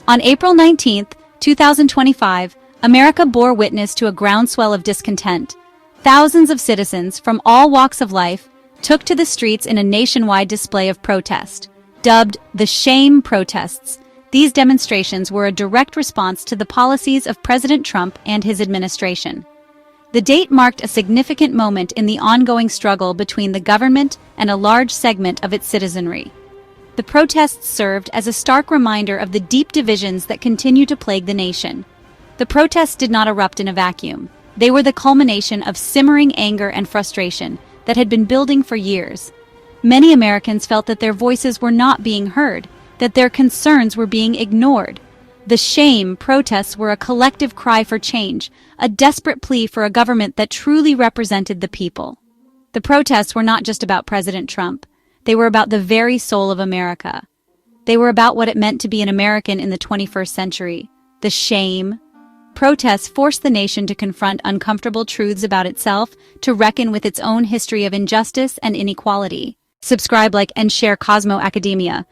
On April 19, 2025, America bore witness to a groundswell of discontent. Thousands of citizens from all walks of life took to the streets in a nationwide display of protest. Dubbed the Shame Protests, these demonstrations were a direct response to the policies of President Trump and his administration. The date marked a significant moment in the ongoing struggle between the government and a large segment of its citizenry. The protests served as a stark reminder of the deep divisions that continue to plague the nation. The protests did not erupt in a vacuum. They were the culmination of simmering anger and frustration that had been building for years. Many Americans felt that their voices were not being heard, that their concerns were being ignored. The Shame Protests were a collective cry for change, a desperate plea for a government that truly represented the people. The protests were not just about President Trump. They were about the very soul of America. They were about what it meant to be an American in the 21st century. The Shame Protests forced the nation to confront uncomfortable truths about itself, to reckon with its own history of injustice and inequality. Subscribe, like, and share Cosmo Academia.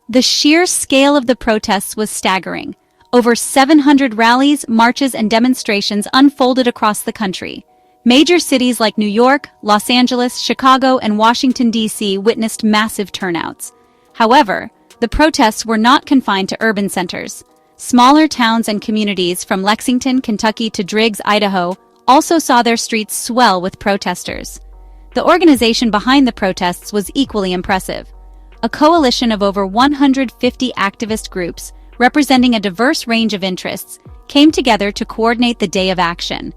The sheer scale of the protests was staggering. Over 700 rallies, marches, and demonstrations unfolded across the country. Major cities like New York, Los Angeles, Chicago, and Washington, D.C. witnessed massive turnouts. However, the protests were not confined to urban centers. Smaller towns and communities from Lexington, Kentucky to Driggs, Idaho, also saw their streets swell with protesters. The organization behind the protests was equally impressive. A coalition of over 150 activist groups, representing a diverse range of interests, came together to coordinate the day of action.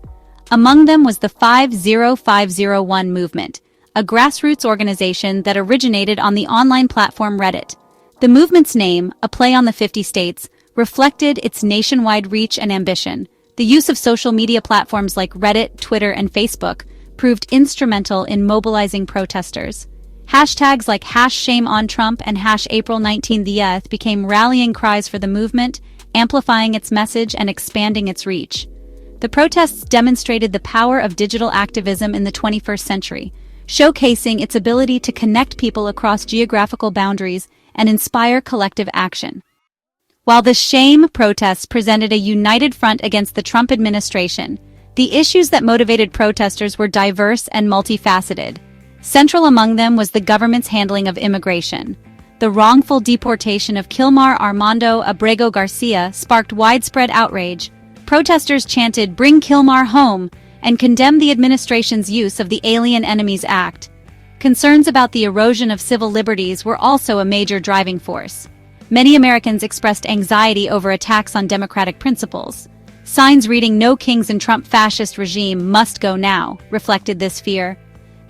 Among them was the 50501 movement, a grassroots organization that originated on the online platform Reddit. The movement's name, a play on the 50 states, reflected its nationwide reach and ambition. The use of social media platforms like Reddit, Twitter, and Facebook proved instrumental in mobilizing protesters. Hashtags like #ShameOnTrump and #April19th became rallying cries for the movement, amplifying its message and expanding its reach. The protests demonstrated the power of digital activism in the 21st century, showcasing its ability to connect people across geographical boundaries and inspire collective action. While the Shame Protests presented a united front against the Trump administration, the issues that motivated protesters were diverse and multifaceted. Central among them was the government's handling of immigration. The wrongful deportation of Kilmar Armando Abrego Garcia sparked widespread outrage. Protesters chanted, "Bring Kilmar home," and condemned the administration's use of the Alien Enemies Act. Concerns about the erosion of civil liberties were also a major driving force. Many Americans expressed anxiety over attacks on democratic principles. Signs reading "No Kings in Trump fascist regime must go now" reflected this fear.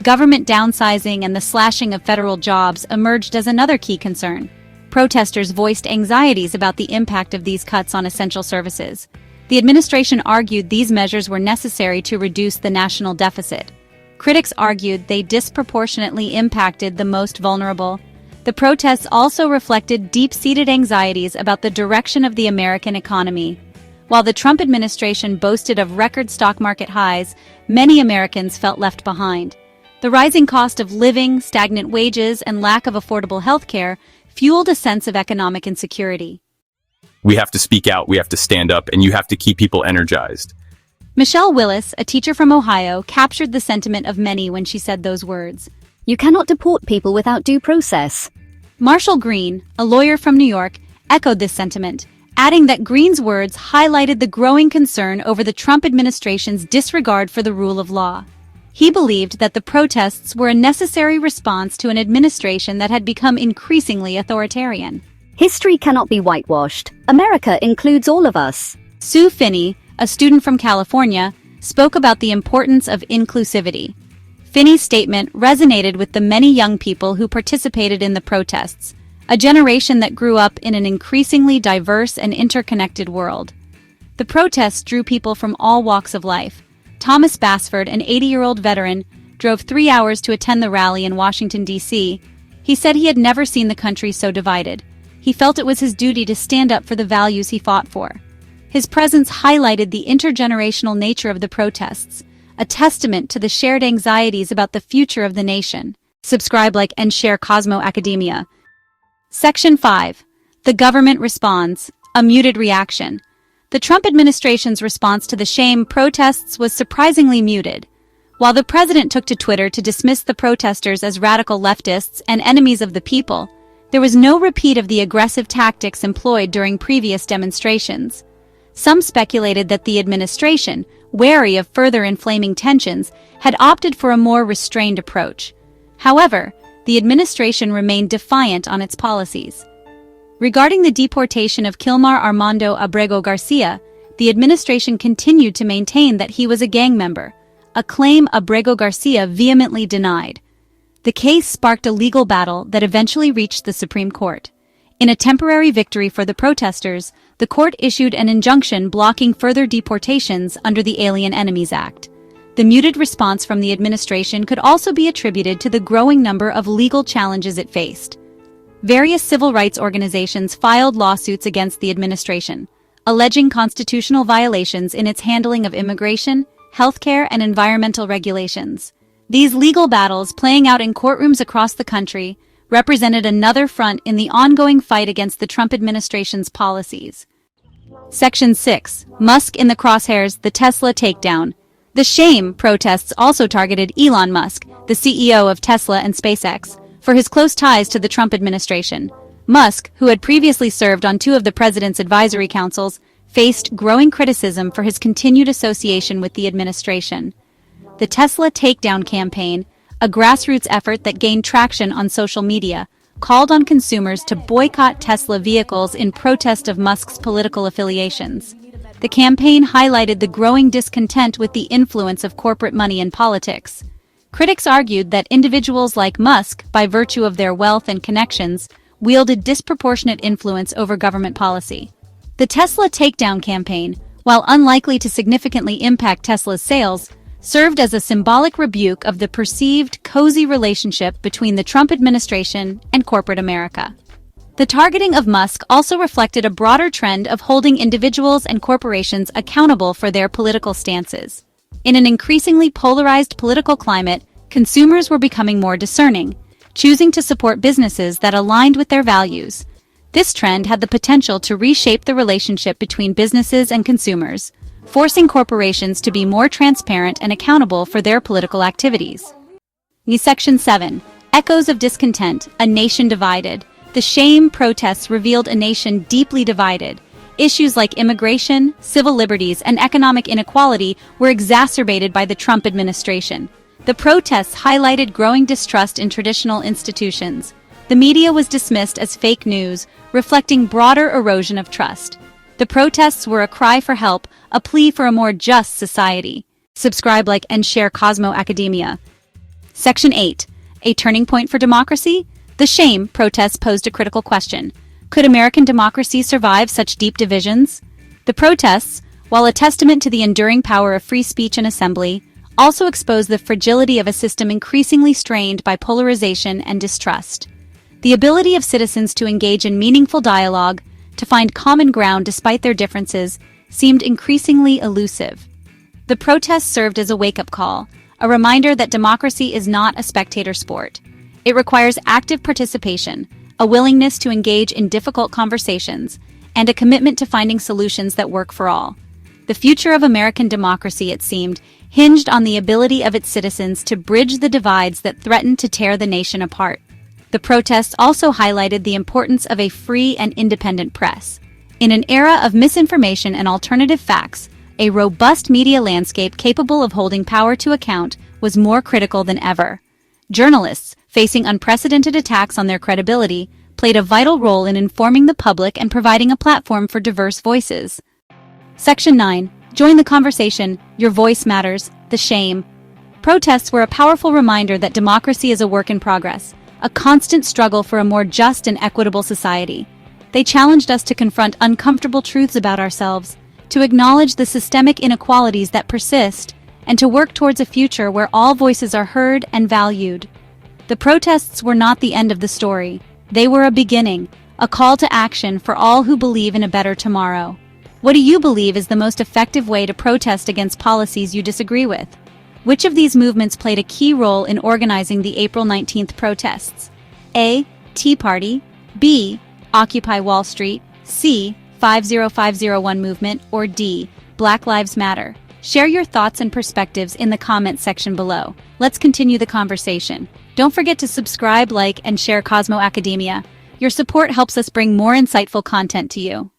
Government downsizing and the slashing of federal jobs emerged as another key concern. Protesters voiced anxieties about the impact of these cuts on essential services. The administration argued these measures were necessary to reduce the national deficit. Critics argued they disproportionately impacted the most vulnerable. The protests also reflected deep-seated anxieties about the direction of the American economy. While the Trump administration boasted of record stock market highs, many Americans felt left behind. The rising cost of living, stagnant wages, and lack of affordable health care fueled a sense of economic insecurity. We have to speak out, we have to stand up, and you have to keep people energized. Michelle Willis, a teacher from Ohio, captured the sentiment of many when she said those words. You cannot deport people without due process. Marshall Green, a lawyer from New York, echoed this sentiment, adding that Green's words highlighted the growing concern over the Trump administration's disregard for the rule of law. He believed that the protests were a necessary response to an administration that had become increasingly authoritarian. History cannot be whitewashed. America includes all of us. Sue Finney, a student from California, spoke about the importance of inclusivity. Finney's statement resonated with the many young people who participated in the protests, a generation that grew up in an increasingly diverse and interconnected world. The protests drew people from all walks of life. Thomas Basford, an 80-year-old veteran, drove 3 hours to attend the rally in Washington, D.C. He said he had never seen the country so divided. He felt it was his duty to stand up for the values he fought for. His presence highlighted the intergenerational nature of the protests, a testament to the shared anxieties about the future of the nation. Subscribe, like, and share Cosmo Academia. Section 5. The Government Responds. a muted reaction. The Trump administration's response to the shame protests was surprisingly muted. While the president took to Twitter to dismiss the protesters as radical leftists and enemies of the people, there was no repeat of the aggressive tactics employed during previous demonstrations. Some speculated that the administration, wary of further inflaming tensions, had opted for a more restrained approach. However, the administration remained defiant on its policies. Regarding the deportation of Kilmar Armando Abrego Garcia, the administration continued to maintain that he was a gang member, a claim Abrego Garcia vehemently denied. The case sparked a legal battle that eventually reached the Supreme Court. In a temporary victory for the protesters, the court issued an injunction blocking further deportations under the Alien Enemies Act. The muted response from the administration could also be attributed to the growing number of legal challenges it faced. Various civil rights organizations filed lawsuits against the administration, alleging constitutional violations in its handling of immigration, healthcare, and environmental regulations. These legal battles, playing out in courtrooms across the country, represented another front in the ongoing fight against the Trump administration's policies. Section 6. Musk in the crosshairs, the Tesla Takedown. The shame protests also targeted Elon Musk, the CEO of Tesla and SpaceX, for his close ties to the Trump administration. Musk, who had previously served on two of the president's advisory councils, faced growing criticism for his continued association with the administration. The Tesla Takedown campaign, a grassroots effort that gained traction on social media, called on consumers to boycott Tesla vehicles in protest of Musk's political affiliations. The campaign highlighted the growing discontent with the influence of corporate money in politics. Critics argued that individuals like Musk, by virtue of their wealth and connections, wielded disproportionate influence over government policy. The Tesla Takedown campaign, while unlikely to significantly impact Tesla's sales, served as a symbolic rebuke of the perceived cozy relationship between the Trump administration and corporate America. The targeting of Musk also reflected a broader trend of holding individuals and corporations accountable for their political stances. In an increasingly polarized political climate, consumers were becoming more discerning, choosing to support businesses that aligned with their values. This trend had the potential to reshape the relationship between businesses and consumers, forcing corporations to be more transparent and accountable for their political activities. Section 7. Echoes of Discontent, a Nation Divided. The shame protests revealed a nation deeply divided. Issues like immigration, civil liberties, and economic inequality were exacerbated by the Trump administration. The protests highlighted growing distrust in traditional institutions. The media was dismissed as fake news, reflecting broader erosion of trust. The protests were a cry for help, a plea for a more just society. Subscribe, like, and share Cosmo Academia. Section 8. A turning point for democracy? The shame protests posed a critical question. Could American democracy survive such deep divisions? The protests, while a testament to the enduring power of free speech and assembly, also exposed the fragility of a system increasingly strained by polarization and distrust. The ability of citizens to engage in meaningful dialogue, to find common ground despite their differences, seemed increasingly elusive. The protests served as a wake-up call, a reminder that democracy is not a spectator sport. It requires active participation, a willingness to engage in difficult conversations, and a commitment to finding solutions that work for all. The future of American democracy, it seemed, hinged on the ability of its citizens to bridge the divides that threatened to tear the nation apart. The protests also highlighted the importance of a free and independent press. In an era of misinformation and alternative facts, a robust media landscape capable of holding power to account was more critical than ever. Journalists, facing unprecedented attacks on their credibility, played a vital role in informing the public and providing a platform for diverse voices. Section 9. Join the conversation. Your voice matters. The shame. Protests were a powerful reminder that democracy is a work in progress, a constant struggle for a more just and equitable society. They challenged us to confront uncomfortable truths about ourselves, to acknowledge the systemic inequalities that persist, and to work towards a future where all voices are heard and valued. The protests were not the end of the story. They were a beginning, a call to action for all who believe in a better tomorrow. What do you believe is the most effective way to protest against policies you disagree with? Which of these movements played a key role in organizing the April 19th protests? A. Tea Party. B. Occupy Wall Street. C. 50501 movement, or D, Black Lives Matter? Share your thoughts and perspectives in the comments section below. Let's continue the conversation. Don't forget to subscribe, like, and share Cosmo Academia. Your support helps us bring more insightful content to you.